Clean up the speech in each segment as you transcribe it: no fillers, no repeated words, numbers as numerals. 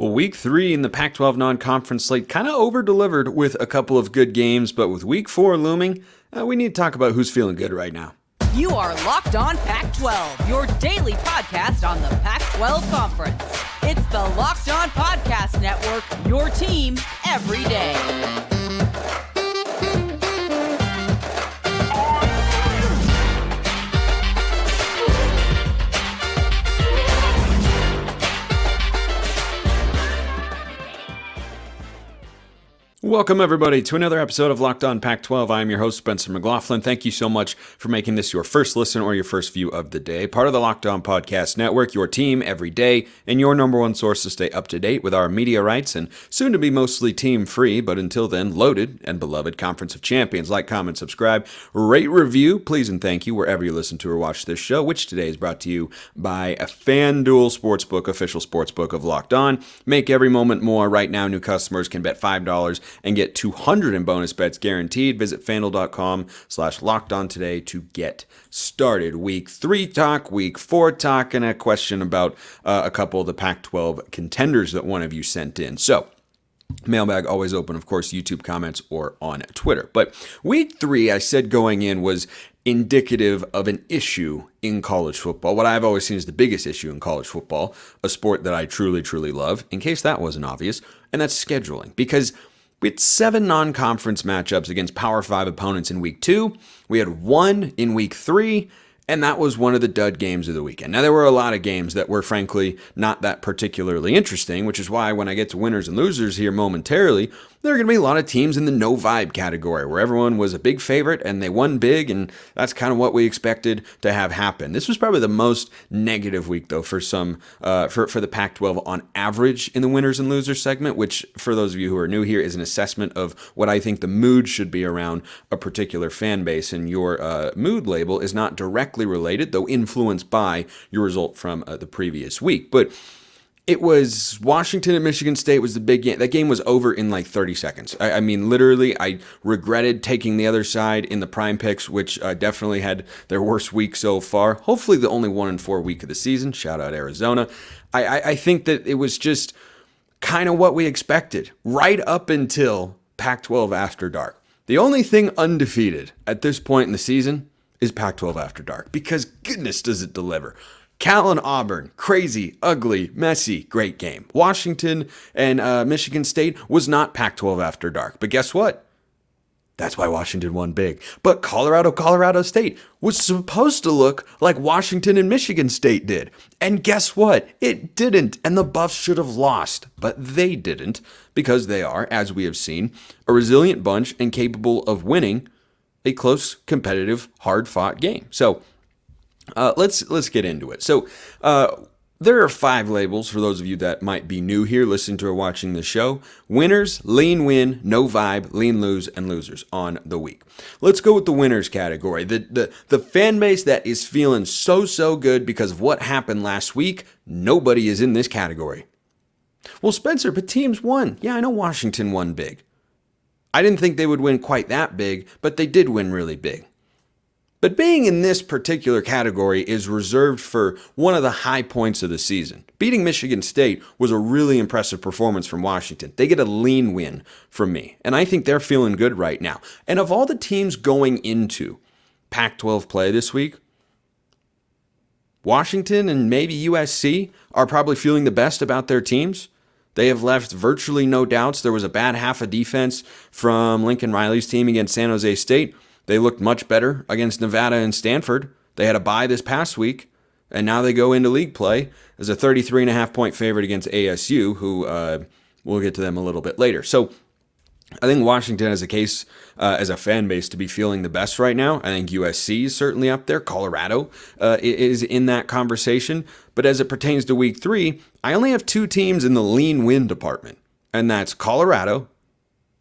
Well, week 3 in the Pac-12 non-conference slate kind of over-delivered with a couple of good games, but with week 4 looming, we need to talk about who's feeling good right now. You are Locked On Pac-12, your daily podcast on the Pac-12 Conference. It's the Locked On Podcast Network, your team every day. Welcome, everybody, to another episode of Locked On Pac-12. I'm your host, Spencer McLaughlin. Thank you so much for making this your first listen or your first view of the day. Part of the Locked On Podcast Network, your team every day, and your number one source to stay up to date with our media rights and soon to be mostly team-free, but until then, loaded and beloved Conference of Champions. Like, comment, subscribe, rate, review, please and thank you wherever you listen to or watch this show, which today is brought to you by a FanDuel Sportsbook, official sportsbook of Locked On. Make every moment more. Right now, new customers can bet $5 and get 200 in bonus bets guaranteed. Visit FanDuel.com/LockedOn today to get started. Week 3 talk, week 4 talk, and a question about a couple of the Pac-12 contenders that one of you sent in. So, Mailbag always open, of course, YouTube comments or on Twitter. But week 3, I said going in, was indicative of an issue in college football. What I've always seen is the biggest issue in college football, a sport that I truly, truly love, in case that wasn't obvious, and that's scheduling. Because we had 7 non-conference matchups against Power 5 opponents in week 2. We had 1 in week 3, and that was one of the dud games of the weekend. Now, there were a lot of games that were, frankly, not that particularly interesting, which is why when I get to winners and losers here momentarily, there are going to be a lot of teams in the no vibe category where everyone was a big favorite and they won big, and that's kind of what we expected to have happen. This was probably the most negative week, though, for the Pac-12 on average in the winners and losers segment, which, for those of you who are new here, is an assessment of what I think the mood should be around a particular fan base, and your mood label is not directly related, though influenced by your result from the previous week. But it was Washington and Michigan State was the big game. That game was over in like 30 seconds. I mean, literally, I regretted taking the other side in the prime picks, which definitely had their worst week so far. Hopefully the only 1-4 week of the season. Shout out Arizona. I think that it was just kind of what we expected right up until Pac-12 After Dark. The only thing undefeated at this point in the season is Pac-12 After Dark, because goodness does it deliver. Cal and Auburn, crazy, ugly, messy, great game. Washington and Michigan State was not Pac-12 After Dark, but guess what? That's why Washington won big. But Colorado State was supposed to look like Washington and Michigan State did. And guess what? It didn't. And the Buffs should have lost. But they didn't, because they are, as we have seen, a resilient bunch and capable of winning a close, competitive, hard-fought game. So let's get into it. So there are 5 labels for those of you that might be new here, listening to or watching the show. Winners, lean win, no vibe, lean lose, and losers on the week. Let's go with the winners category. The fan base that is feeling so good because of what happened last week. Nobody is in this category. Well, Spencer, but teams won. Yeah, I know Washington won big. I didn't think they would win quite that big, but they did win really big. But being in this particular category is reserved for one of the high points of the season. Beating Michigan State was a really impressive performance from Washington. They get a lean win from me, and I think they're feeling good right now. And of all the teams going into Pac-12 play this week, Washington and maybe USC are probably feeling the best about their teams. They have left virtually no doubts. There was a bad half of defense from Lincoln Riley's team against San Jose State. They looked much better against Nevada and Stanford. They had a bye this past week, and now they go into league play as a 33.5-point favorite against ASU, who we'll get to them a little bit later. So I think Washington has a case as a fan base to be feeling the best right now. I think USC is certainly up there. Colorado is in that conversation. But as it pertains to week 3, I only have 2 teams in the lean win department, and that's Colorado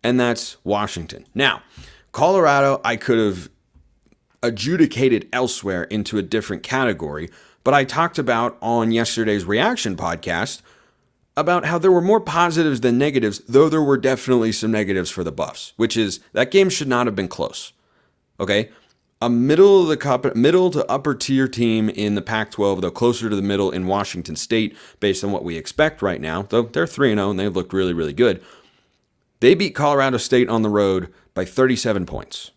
and that's Washington. Now, Colorado, I could have adjudicated elsewhere into a different category, but I talked about on yesterday's reaction podcast about how there were more positives than negatives, though there were definitely some negatives for the Buffs, which is that game should not have been close. Okay? a middle to upper tier team in the Pac-12, though closer to the middle in Washington State, based on what we expect right now. Though they're 3-0 and they've looked really, really good. They beat Colorado State on the road by 37 points.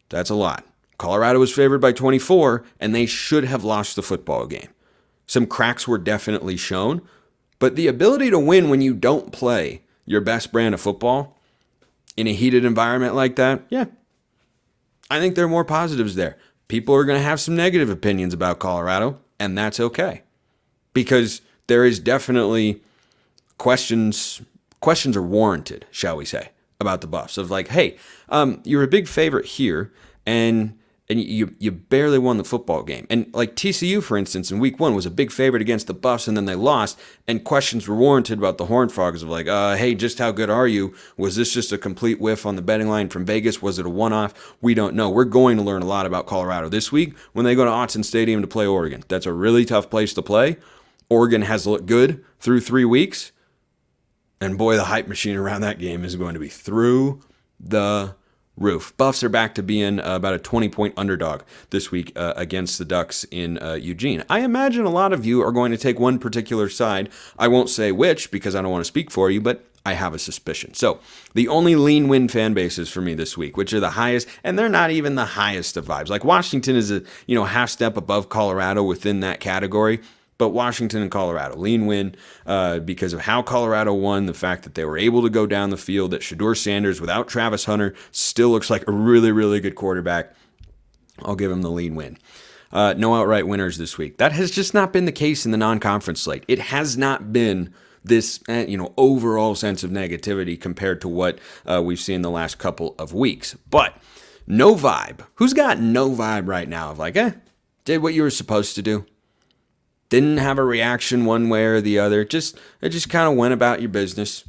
That's a lot. Colorado was favored by 24, and they should have lost the football game. Some cracks were definitely shown, but the ability to win when you don't play your best brand of football in a heated environment like that, yeah, I think there are more positives there. People are going to have some negative opinions about Colorado, and that's okay. Because there is definitely questions are warranted, shall we say, about the Buffs. Of like, hey, you're a big favorite here, and you barely won the football game. And like TCU, for instance, in week 1 was a big favorite against the Buffs, and then they lost, and questions were warranted about the Horned Frogs of like, hey, just how good are you? Was this just a complete whiff on the betting line from Vegas? Was it a one-off? We don't know. We're going to learn a lot about Colorado this week when they go to Autzen Stadium to play Oregon. That's a really tough place to play. Oregon has looked good through 3 weeks, and boy, the hype machine around that game is going to be through the roof. Buffs are back to being about a 20-point underdog this week against the Ducks in Eugene. I imagine a lot of you are going to take one particular side. I won't say which because I don't want to speak for you, but I have a suspicion. So the only lean win fan bases for me this week, which are the highest, and they're not even the highest of vibes. Like Washington is a half step above Colorado within that category. But Washington and Colorado, lean win because of how Colorado won, the fact that they were able to go down the field, that Shedeur Sanders, without Travis Hunter, still looks like a really, really good quarterback. I'll give him the lean win. No outright winners this week. That has just not been the case in the non-conference slate. It has not been this overall sense of negativity compared to what we've seen the last couple of weeks. But no vibe. Who's got no vibe right now of like, did what you were supposed to do? Didn't have a reaction one way or the other. It just kind of went about your business.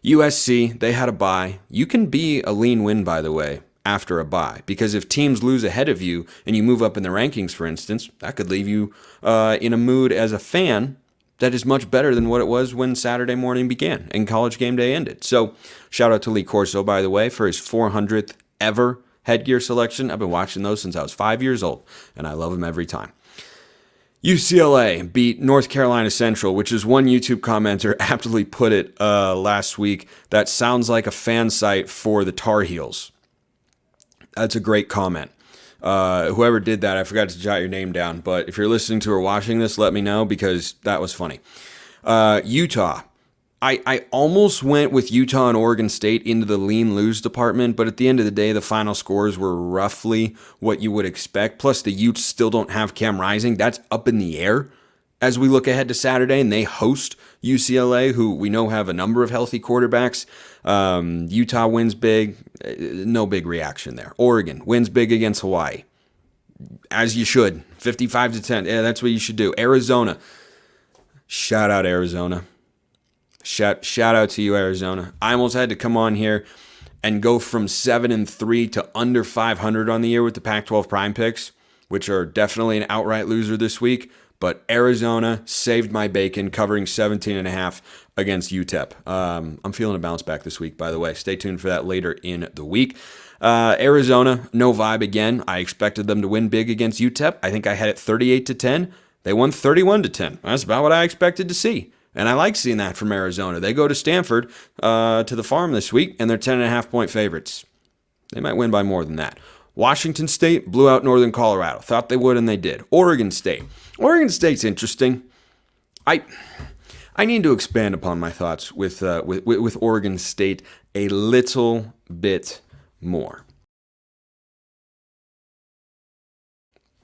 USC, they had a bye. You can be a lean win, by the way, after a bye. Because if teams lose ahead of you and you move up in the rankings, for instance, that could leave you in a mood as a fan that is much better than what it was when Saturday morning began and College game day ended. So shout out to Lee Corso, by the way, for his 400th ever headgear selection. I've been watching those since I was 5 years old, and I love them every time. UCLA beat North Carolina Central, which is one YouTube commenter aptly put it last week. That sounds like a fan site for the Tar Heels. That's a great comment. Whoever did that, I forgot to jot your name down, but if you're listening to or watching this, let me know because that was funny. Utah. I almost went with Utah and Oregon State into the lean-lose department, but at the end of the day, the final scores were roughly what you would expect. Plus, the Utes still don't have Cam Rising. That's up in the air as we look ahead to Saturday, and they host UCLA, who we know have a number of healthy quarterbacks. Utah wins big. No big reaction there. Oregon wins big against Hawaii, as you should. 55-10. Yeah, that's what you should do. Arizona. Shout out Arizona. Shout out to you, Arizona. I almost had to come on here and go from 7-3 to under 500 on the year with the Pac-12 prime picks, which are definitely an outright loser this week. But Arizona saved my bacon, covering 17.5 against UTEP. I'm feeling a bounce back this week, by the way. Stay tuned for that later in the week. Arizona, no vibe again. I expected them to win big against UTEP. I think I had it 38-10. They won 31-10. That's about what I expected to see. And I like seeing that from Arizona. They go to Stanford, to the farm this week, and they're 10.5-point favorites. They might win by more than that. Washington State blew out Northern Colorado. Thought they would, and they did. Oregon State. Oregon State's interesting. I need to expand upon my thoughts with Oregon State a little bit more.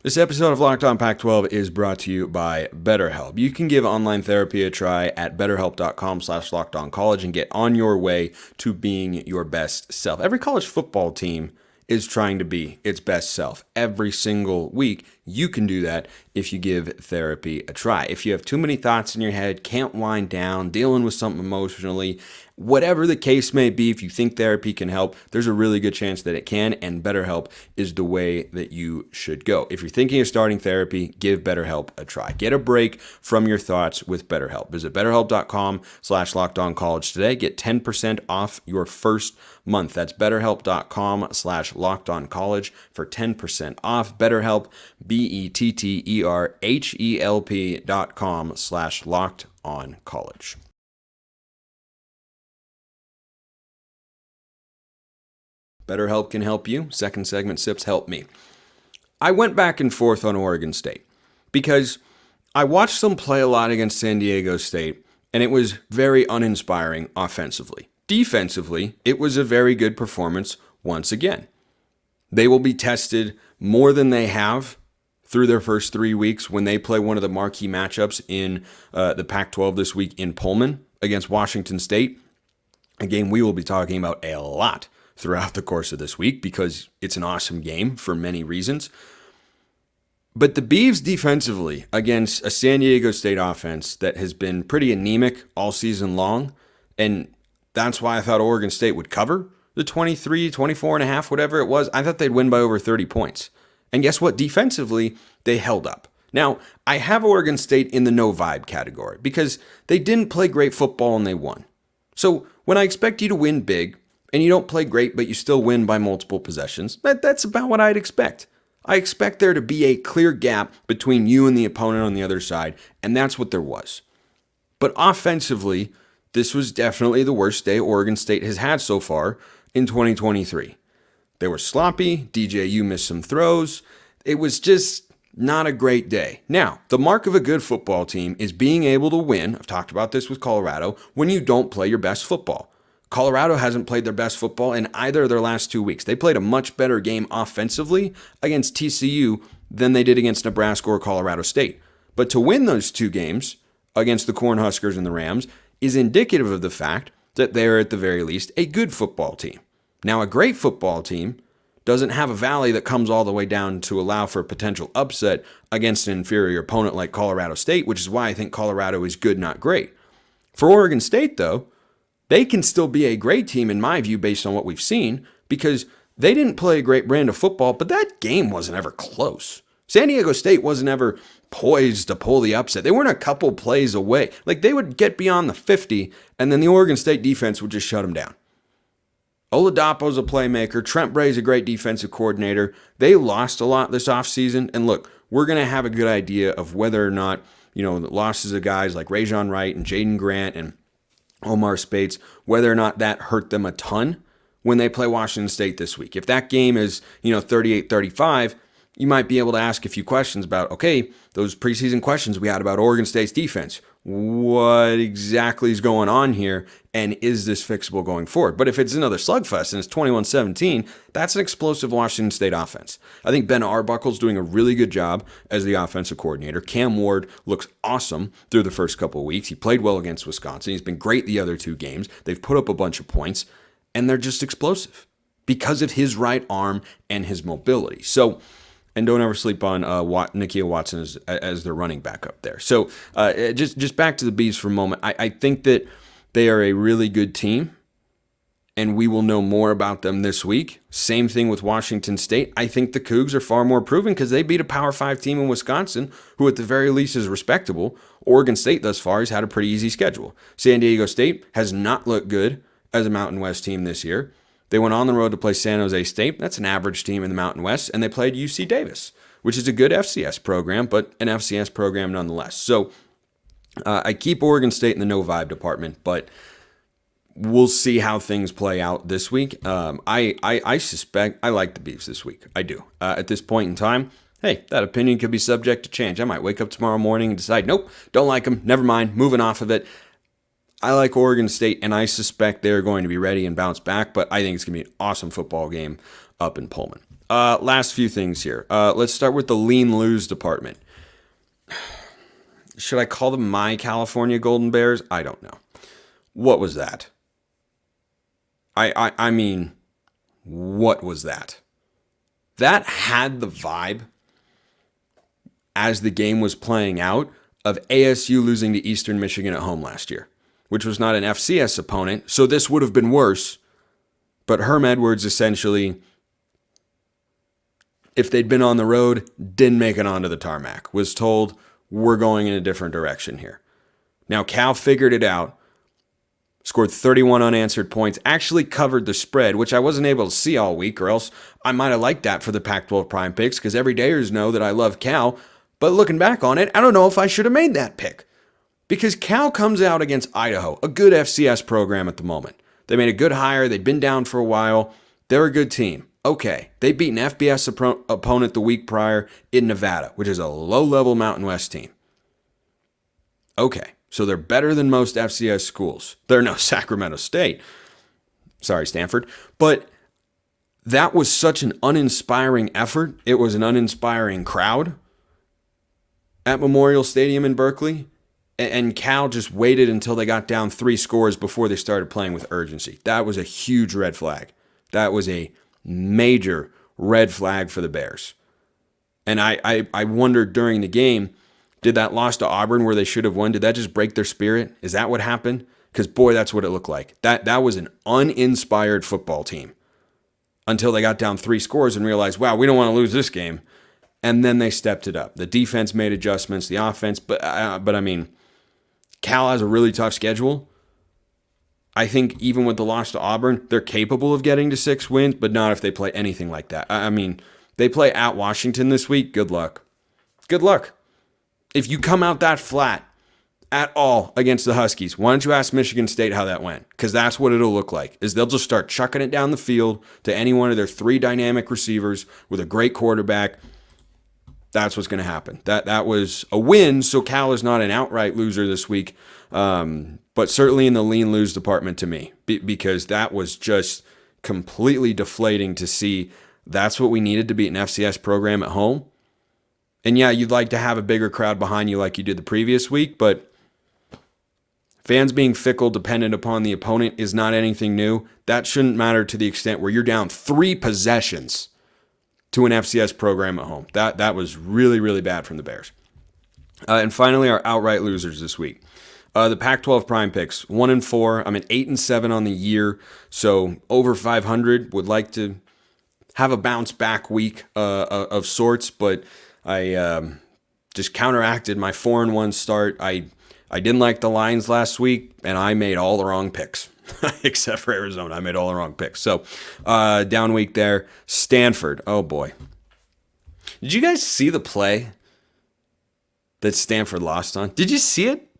This episode of Locked On Pac-12 is brought to you by Betterhelp. You can give online therapy a try at betterhelp.com/lockedoncollege and get on your way to being your best self. Every college football team is trying to be its best self every single week. You can do that if you give therapy a try. If you have too many thoughts in your head, can't wind down, dealing with something emotionally, Whatever the case may be, if you think therapy can help, there's a really good chance that it can, and BetterHelp is the way that you should go. If you're thinking of starting therapy, give BetterHelp a try. Get a break from your thoughts with BetterHelp. Visit betterhelp.com/lockedoncollege today. Get 10% off your first month. That's betterhelp.com/lockedoncollege for 10% off. BetterHelp, BetterHelp.com/lockedoncollege. BetterHelp can help you. Second segment, Sips Help Me. I went back and forth on Oregon State because I watched them play a lot against San Diego State, and it was very uninspiring offensively. Defensively, it was a very good performance once again. They will be tested more than they have through their first 3 weeks when they play one of the marquee matchups in the Pac-12 this week in Pullman against Washington State, a game we will be talking about a lot throughout the course of this week because it's an awesome game for many reasons. But the Beavs defensively against a San Diego State offense that has been pretty anemic all season long, and that's why I thought Oregon State would cover the 23, 24 and a half, whatever it was. I thought they'd win by over 30 points. And guess what? Defensively, they held up. Now, I have Oregon State in the no vibe category because they didn't play great football and they won. So when I expect you to win big, and you don't play great, but you still win by multiple possessions, that's about what I'd expect. I expect there to be a clear gap between you and the opponent on the other side, and that's what there was. But offensively, this was definitely the worst day Oregon State has had so far in 2023. They were sloppy, DJU missed some throws. It was just not a great day. Now, the mark of a good football team is being able to win, I've talked about this with Colorado, when you don't play your best football. Colorado hasn't played their best football in either of their last 2 weeks. They played a much better game offensively against TCU than they did against Nebraska or Colorado State. But to win those two games against the Cornhuskers and the Rams is indicative of the fact that they're at the very least a good football team. Now, a great football team doesn't have a valley that comes all the way down to allow for a potential upset against an inferior opponent like Colorado State, which is why I think Colorado is good, not great. For Oregon State, though, they can still be a great team, in my view, based on what we've seen, because they didn't play a great brand of football, but that game wasn't ever close. San Diego State wasn't ever poised to pull the upset. They weren't a couple plays away. Like, they would get beyond the 50, and then the Oregon State defense would just shut them down. Oladapo's a playmaker. Trent Bray's a great defensive coordinator. They lost a lot this offseason, and look, we're going to have a good idea of whether or not, the losses of guys like Rajon Wright and Jaden Grant and Omar Spates, whether or not that hurt them a ton when they play Washington State this week. If that game is, 38-35, you might be able to ask a few questions about, okay, those preseason questions we had about Oregon State's defense. What exactly is going on here, and is this fixable going forward? But if it's another slugfest and it's 21-17, that's an explosive Washington State offense. I think Ben Arbuckle's doing a really good job as the offensive coordinator. Cam Ward looks awesome through the first couple of weeks. He played well against Wisconsin. He's been great the other two games. They've put up a bunch of points, and they're just explosive because of his right arm and his mobility. So, and don't ever sleep on Nakia Watson as their running back up there. So just back to the Bees for a moment. I think that they are a really good team, and we will know more about them this week. Same thing with Washington State. I think the Cougs are far more proven because they beat a Power 5 team in Wisconsin, who at the very least is respectable. Oregon State thus far has had a pretty easy schedule. San Diego State has not looked good as a Mountain West team this year. They went on the road to play San Jose State. That's an average team in the Mountain West. And they played UC Davis, which is a good FCS program, but an FCS program nonetheless. So I keep Oregon State in the no vibe department, but we'll see how things play out this week. I suspect I like the Beavs this week. I do. At this point in time, hey, that opinion could be subject to change. I might wake up tomorrow morning and decide, nope, don't like them. Never mind. Moving off of it. I like Oregon State, and I suspect they're going to be ready and bounce back, but I think it's going to be an awesome football game up in Pullman. Last few things here. Let's start with the lean-lose department. Should I call them my California Golden Bears? I don't know. What was that? I mean, what was that? That had the vibe, as the game was playing out, of ASU losing to Eastern Michigan at home last year. which was not an FCS opponent, so this would have been worse. But Herm Edwards essentially, if they'd been on the road, didn't make it onto the tarmac, was told, we're going in a different direction here. Now, Cal figured it out, scored 31 unanswered points, actually covered the spread, which I wasn't able to see all week, or else I might have liked that for the Pac-12 Prime picks, because everydayers know that I love Cal. But looking back on it, I don't know if I should have made that pick. Because Cal comes out against Idaho, a good FCS program at the moment. They made a good hire. They'd been down for a while. They're a good team. Okay, they beat an FBS opponent the week prior in Nevada, which is a low-level Mountain West team. Okay, so they're better than most FCS schools. They're no Sacramento State. Sorry, Stanford. But that was such an uninspiring effort. It was an uninspiring crowd at Memorial Stadium in Berkeley. And Cal just waited until they got down 3 scores before they started playing with urgency. That was a huge red flag. That was a major red flag for the Bears. And I wondered during the game, did that loss to Auburn where they should have won, did that just break their spirit? Is that what happened? Because, boy, that's what it looked like. That was an uninspired football team until they got down 3 scores and realized, wow, we don't want to lose this game. And then they stepped it up. The defense made adjustments, the offense, but I mean, Cal has a really tough schedule. I think even with the loss to Auburn, they're capable of getting to 6 wins, but not if they play anything like that. I mean, they play at Washington this week. Good luck. Good luck. If you come out that flat at all against the Huskies, why don't you ask Michigan State how that went? Because that's what it'll look like, is they'll just start chucking it down the field to any one of their 3 dynamic receivers with a great quarterback. That's what's going to happen. That was a win, so Cal is not an outright loser this week, but certainly in the lean-lose department to me, because that was just completely deflating to see that's what we needed to beat an FCS program at home. And yeah, you'd like to have a bigger crowd behind you like you did the previous week, but fans being fickle dependent upon the opponent is not anything new. That shouldn't matter to the extent where you're down 3 possessions to an FCS program at home. That was really, really bad from the Bears. And finally, our outright losers this week. The Pac-12 Prime picks, 1-4. I'm at 8-7 on the year, so over 500. Would like to have a bounce back week of sorts, but I just counteracted my 4-1 start. I didn't like the lines last week, and I made all the wrong picks. Except for Arizona. I made all the wrong picks. So, down week there. Stanford. Oh, boy. Did you guys see the play that Stanford lost on? Did you see it?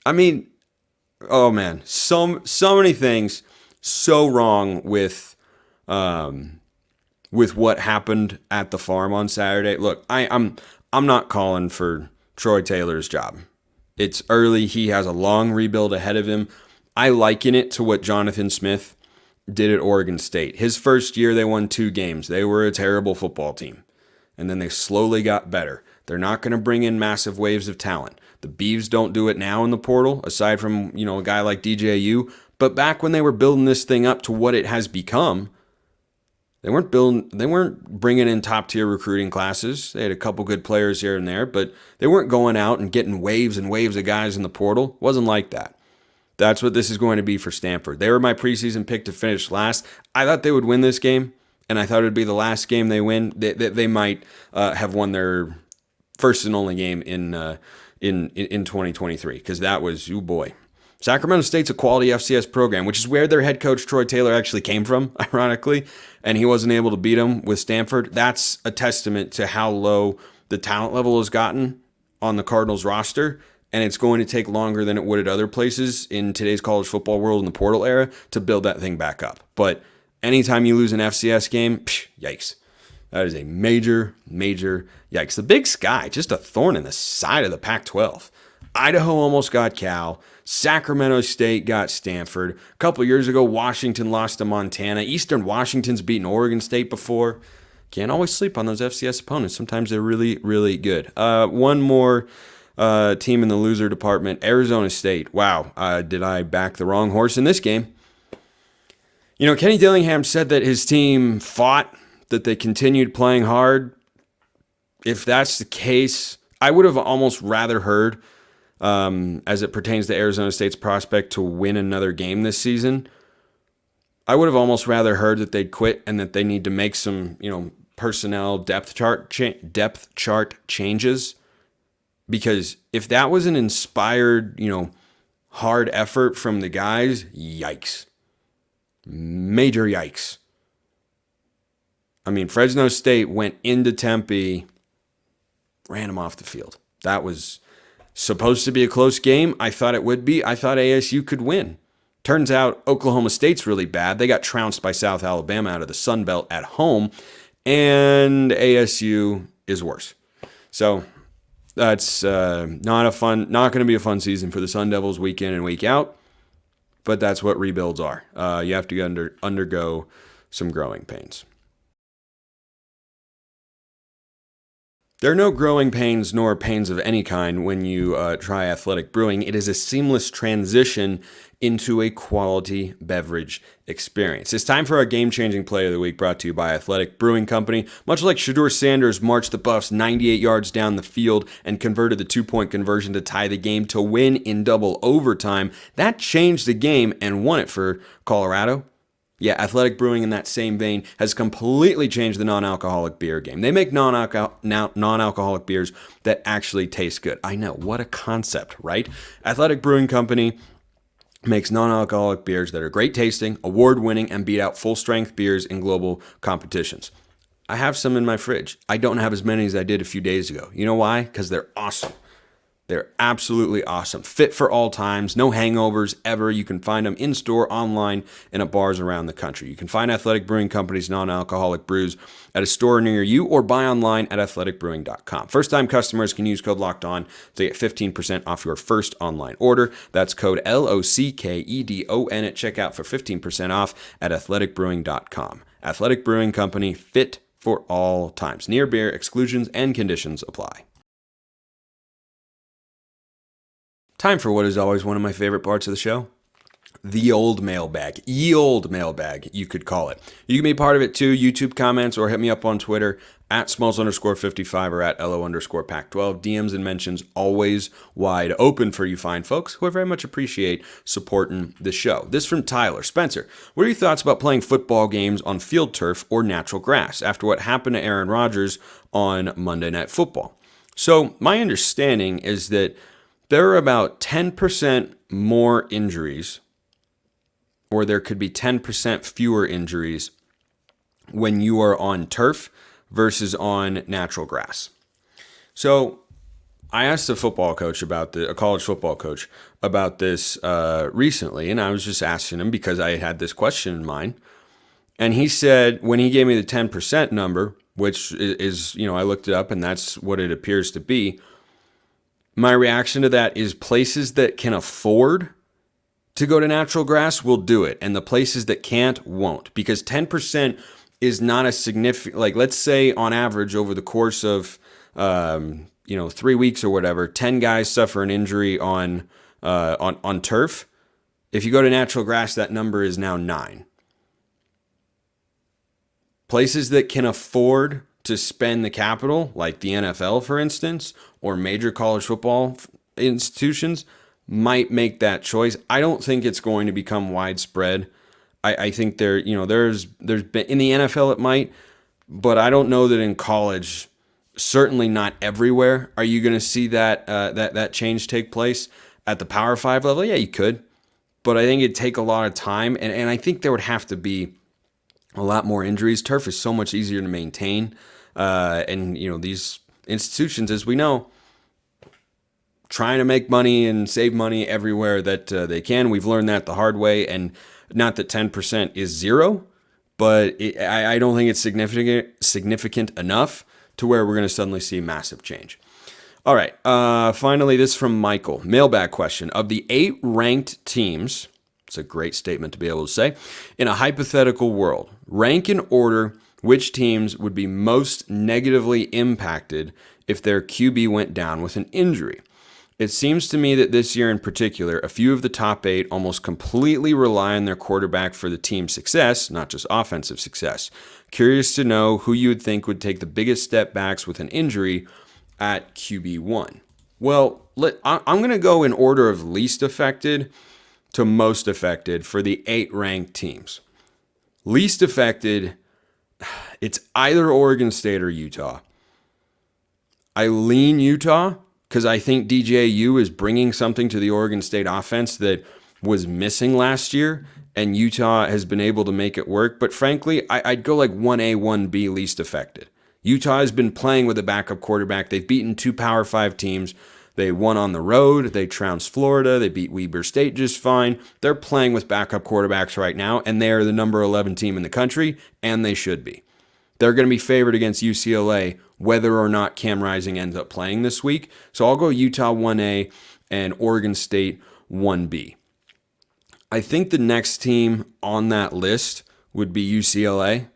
I mean, oh, man. So many things so wrong with what happened at the farm on Saturday. Look, I'm not calling for Troy Taylor's job. It's early. He has a long rebuild ahead of him. I liken it to what Jonathan Smith did at Oregon State. His first year, they won 2 games. They were a terrible football team. And then they slowly got better. They're not going to bring in massive waves of talent. The Beavs don't do it now in the portal, aside from, a guy like DJU. But back when they were building this thing up to what it has become, they weren't bringing in top-tier recruiting classes. They had a couple good players here and there, but they weren't going out and getting waves and waves of guys in the portal. It wasn't like that. That's what this is going to be for Stanford. They were my preseason pick to finish last. I thought they would win this game, and I thought it would be the last game they win. They might have won their first and only game in 2023, because that was, oh boy. Sacramento State's a quality FCS program, which is where their head coach Troy Taylor actually came from, ironically, and he wasn't able to beat them with Stanford. That's a testament to how low the talent level has gotten on the Cardinals roster. And it's going to take longer than it would at other places in today's college football world in the portal era to build that thing back up. But anytime you lose an FCS game, yikes. That is a major, major yikes. The Big Sky, just a thorn in the side of the Pac-12. Idaho almost got Cal. Sacramento State got Stanford. A couple years ago, Washington lost to Montana. Eastern Washington's beaten Oregon State before. Can't always sleep on those FCS opponents. Sometimes they're really, really good. One more team in the loser department, Arizona State. Wow, did I back the wrong horse in this game? Kenny Dillingham said that his team fought, that they continued playing hard. If that's the case, I would have almost rather heard as it pertains to Arizona State's prospect to win another game this season. I would have almost rather heard that they'd quit and that they need to make some, personnel depth chart changes. Because if that was an inspired, hard effort from the guys, yikes. Major yikes. I mean, Fresno State went into Tempe, ran them off the field. That was supposed to be a close game. I thought it would be. I thought ASU could win. Turns out Oklahoma State's really bad. They got trounced by South Alabama out of the Sun Belt at home, and ASU is worse. So that's not going to be a fun season for the Sun Devils week in and week out, but that's what rebuilds are. You have to undergo some growing pains. There are no growing pains nor pains of any kind when you try Athletic Brewing. It is a seamless transition into a quality beverage experience. It's time for our game-changing play of the week, brought to you by Athletic Brewing Company. Much like Shedeur Sanders marched the Buffs 98 yards down the field and converted the two-point conversion to tie the game to win in double overtime, that changed the game and won it for Colorado. Yeah, Athletic Brewing in that same vein has completely changed the non-alcoholic beer game. They make non-alcoholic beers that actually taste good. I know, what a concept, right? Athletic Brewing Company makes non-alcoholic beers that are great tasting, award-winning, and beat out full-strength beers in global competitions. I have some in my fridge. I don't have as many as I did a few days ago. You know why? Because they're awesome. They're absolutely awesome. Fit for all times. No hangovers ever. You can find them in-store, online, and at bars around the country. You can find Athletic Brewing Company's non-alcoholic brews at a store near you or buy online at athleticbrewing.com. First-time customers can use code LOCKEDON to get 15% off your first online order. That's code LOCKEDON at checkout for 15% off at athleticbrewing.com. Athletic Brewing Company, fit for all times. Near beer, exclusions and conditions apply. Time for what is always one of my favorite parts of the show, the old mailbag. Ye old mailbag, you could call it. You can be part of it too, YouTube comments, or hit me up on Twitter at Smalls_55 or at LO_Pac-12. DMs and mentions always wide open for you fine folks who I very much appreciate supporting the show. This from Tyler. Spencer, what are your thoughts about playing football games on field turf or natural grass after what happened to Aaron Rodgers on Monday Night Football? So my understanding is that there are about 10% more injuries, or there could be 10% fewer injuries when you are on turf versus on natural grass. So I asked a college football coach about this recently, and I was just asking him because I had this question in mind. And he said, when he gave me the 10% number, which is, I looked it up and that's what it appears to be, my reaction to that is places that can afford to go to natural grass will do it, and the places that can't won't, because 10% is not a significant, like let's say on average over the course of 3 weeks or whatever, 10 guys suffer an injury on turf. If you go to natural grass, that number is now 9. Places that can afford to spend the capital, like the NFL, for instance, or major college football institutions, might make that choice. I don't think it's going to become widespread. I think there's been in the NFL it might, but I don't know that in college, certainly not everywhere. Are you going to see that change take place at the Power 5 level? Yeah, you could, but I think it'd take a lot of time, and I think there would have to be a lot more injuries. Turf is so much easier to maintain. And these institutions, as we know, trying to make money and save money everywhere that they can. We've learned that the hard way, and not that 10% is zero, but I don't think it's significant enough to where we're going to suddenly see massive change. All right. Finally, this from Michael. Mailbag question. Of the 8 ranked teams, it's a great statement to be able to say, in a hypothetical world, rank in order which teams would be most negatively impacted if their QB went down with an injury. It seems to me that this year in particular, a few of the top 8 almost completely rely on their quarterback for the team's success, not just offensive success. Curious to know who you would think would take the biggest step backs with an injury at QB1. Well, I'm going to go in order of least affected to most affected for the 8 ranked teams. Least affected, it's either Oregon State or Utah. I lean Utah because I think DJU is bringing something to the Oregon State offense that was missing last year, and Utah has been able to make it work. But frankly, I'd go like 1A, 1B least affected. Utah has been playing with a backup quarterback. They've beaten 2 Power 5 teams. They won on the road. They trounced Florida. They beat Weber State just fine. They're playing with backup quarterbacks right now, and they are the number 11 team in the country, and they should be. They're going to be favored against UCLA whether or not Cam Rising ends up playing this week. So I'll go Utah 1A and Oregon State 1B. I think the next team on that list would be UCLA,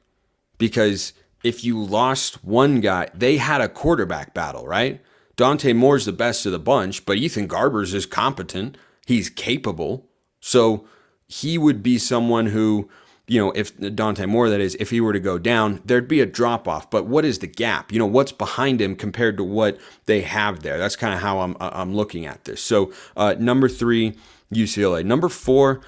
because if you lost one guy, they had a quarterback battle, right? Dante Moore's the best of the bunch, but Ethan Garbers is competent. He's capable. So he would be someone who, if Dante Moore, that is, if he were to go down, there'd be a drop-off. But what is the gap? What's behind him compared to what they have there? That's kind of how I'm looking at this. So number 3, UCLA. Number 4,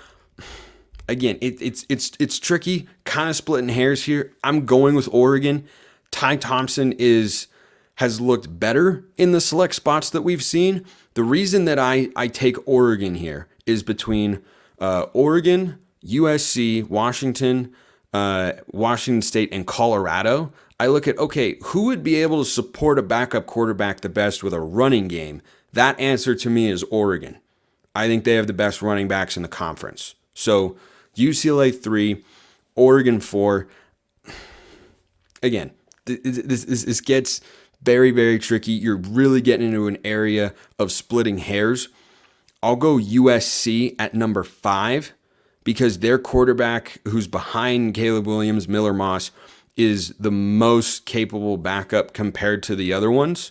again, it's tricky, kind of splitting hairs here. I'm going with Oregon. Ty Thompson has looked better in the select spots that we've seen. The reason that I take Oregon here is between Oregon, USC, Washington, Washington State, and Colorado. I look at, okay, who would be able to support a backup quarterback the best with a running game? That answer to me is Oregon. I think they have the best running backs in the conference. So UCLA 3, Oregon 4. Again, this gets very, very tricky. You're really getting into an area of splitting hairs. I'll go USC at number 5 because their quarterback, who's behind Caleb Williams, Miller Moss, is the most capable backup compared to the other ones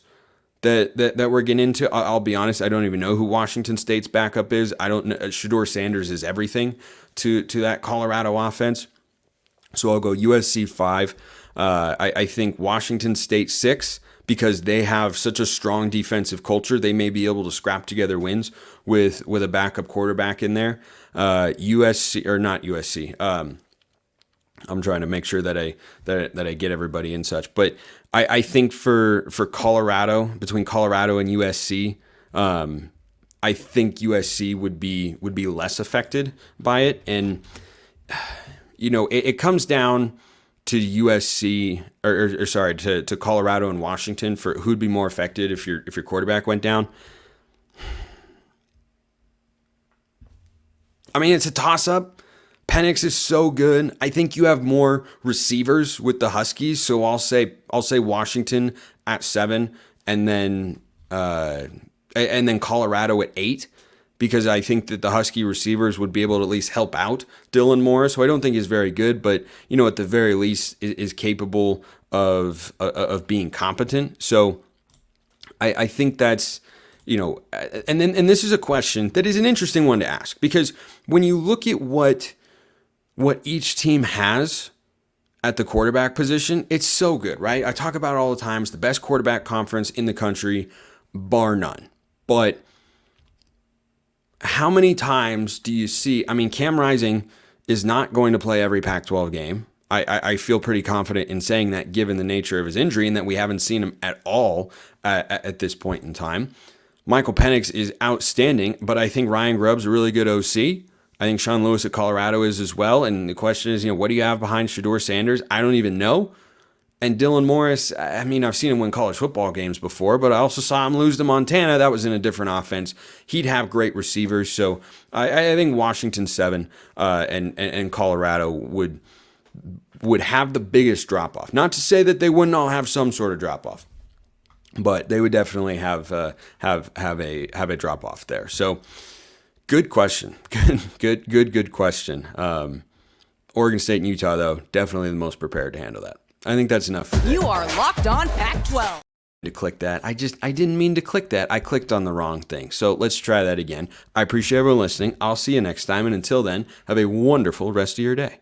that we're getting into. I'll be honest, I don't even know who Washington State's backup is. I don't know. Shedeur Sanders is everything to that Colorado offense. So I'll go USC 5. I think Washington State 6, because they have such a strong defensive culture. They may be able to scrap together wins with a backup quarterback in there. USC, or not USC. I'm trying to make sure that I get everybody in such. But I think for Colorado, between Colorado and USC, I think USC would be less affected by it. And it comes down to USC to Colorado and Washington for who'd be more affected if your quarterback went down. I mean, it's a toss-up. Penix is so good. I think you have more receivers with the Huskies, so I'll say Washington at 7, and then Colorado at 8, because I think that the Husky receivers would be able to at least help out Dylan Morris, who I don't think is very good, but at the very least is capable of being competent. So I think that's. And this is a question that is an interesting one to ask, because when you look at what each team has at the quarterback position, it's so good, right? I talk about it all the time. It's the best quarterback conference in the country, bar none. But how many times do you see? I mean, Cam Rising is not going to play every Pac-12 game. I feel pretty confident in saying that, given the nature of his injury and that we haven't seen him at all at this point in time. Michael Penix is outstanding, but I think Ryan Grubb's a really good OC. I think Sean Lewis at Colorado is as well. And the question is, what do you have behind Shedeur Sanders? I don't even know. And Dylan Morris, I mean, I've seen him win college football games before, but I also saw him lose to Montana. That was in a different offense. He'd have great receivers. So I think Washington 7 and Colorado would have the biggest drop-off. Not to say that they wouldn't all have some sort of drop-off, but they would definitely have a drop-off there. So good question. Good question. Oregon State and Utah, though, definitely the most prepared to handle that. I think that's enough. You are Locked On Pac-12. To click that. I didn't mean to click that. I clicked on the wrong thing. So let's try that again. I appreciate everyone listening. I'll see you next time. And until then, have a wonderful rest of your day.